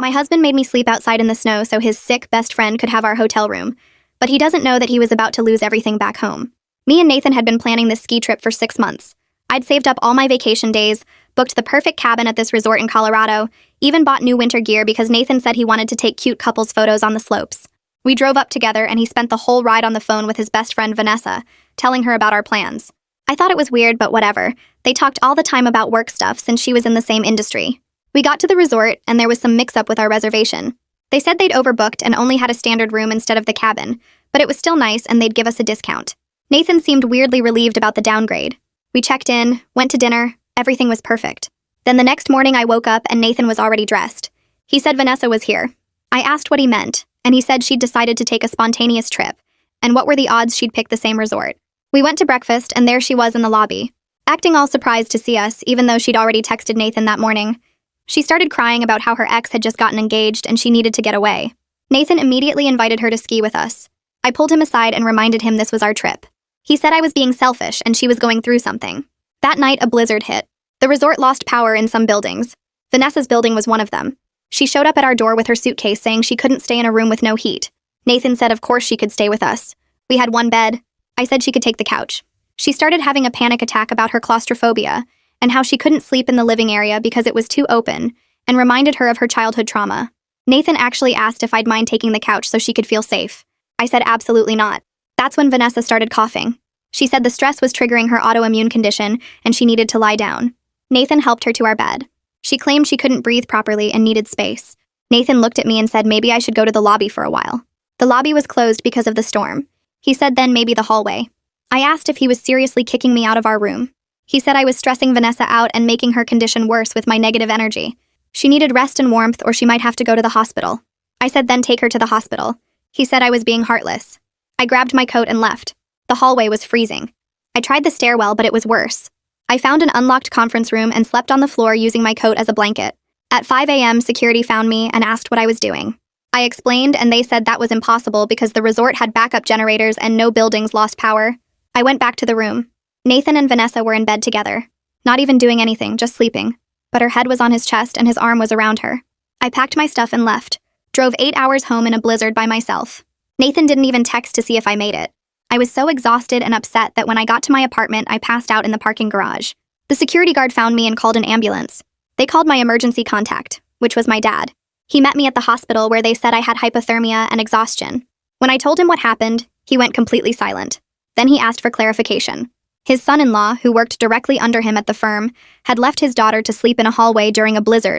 My husband made me sleep outside in the snow so his sick best friend could have our hotel room, but he doesn't know that he was about to lose everything back home. Me and Nathan had been planning this ski trip for 6 months. I'd saved up all my vacation days, booked the perfect cabin at this resort in Colorado, even bought new winter gear because Nathan said he wanted to take cute couples photos on the slopes. We drove up together and he spent the whole ride on the phone with his best friend Vanessa, telling her about our plans. I thought it was weird, but whatever. They talked all the time about work stuff since she was in the same industry. We got to the resort and there was some mix-up with our reservation. They said they'd overbooked and only had a standard room instead of the cabin, but it was still nice and they'd give us a discount. Nathan seemed weirdly relieved about the downgrade. We checked in, went to dinner, everything was perfect. Then the next morning I woke up and Nathan was already dressed. He said Vanessa was here. I asked what he meant, and he said she'd decided to take a spontaneous trip, and what were the odds she'd pick the same resort. We went to breakfast and there she was in the lobby, acting all surprised to see us even though she'd already texted Nathan that morning. She started crying about how her ex had just gotten engaged and she needed to get away. Nathan immediately invited her to ski with us. I pulled him aside and reminded him this was our trip. He said I was being selfish and she was going through something. That night, a blizzard hit. The resort lost power in some buildings. Vanessa's building was one of them. She showed up at our door with her suitcase saying she couldn't stay in a room with no heat. Nathan said of course she could stay with us. We had one bed. I said she could take the couch. She started having a panic attack about her claustrophobia and how she couldn't sleep in the living area because it was too open, and reminded her of her childhood trauma. Nathan actually asked if I'd mind taking the couch so she could feel safe. I said absolutely not. That's when Vanessa started coughing. She said the stress was triggering her autoimmune condition and she needed to lie down. Nathan helped her to our bed. She claimed she couldn't breathe properly and needed space. Nathan looked at me and said maybe I should go to the lobby for a while. The lobby was closed because of the storm. He said then maybe the hallway. I asked if he was seriously kicking me out of our room. He said I was stressing Vanessa out and making her condition worse with my negative energy. She needed rest and warmth or she might have to go to the hospital. I said then take her to the hospital. He said I was being heartless. I grabbed my coat and left. The hallway was freezing. I tried the stairwell, but it was worse. I found an unlocked conference room and slept on the floor using my coat as a blanket. At 5 a.m., security found me and asked what I was doing. I explained and they said that was impossible because the resort had backup generators and no buildings lost power. I went back to the room. Nathan and Vanessa were in bed together. Not even doing anything, just sleeping. But her head was on his chest and his arm was around her. I packed my stuff and left. Drove 8 hours home in a blizzard by myself. Nathan didn't even text to see if I made it. I was so exhausted and upset that when I got to my apartment, I passed out in the parking garage. The security guard found me and called an ambulance. They called my emergency contact, which was my dad. He met me at the hospital where they said I had hypothermia and exhaustion. When I told him what happened, he went completely silent. Then he asked for clarification. His son-in-law, who worked directly under him at the firm, had left his daughter to sleep in a hallway during a blizzard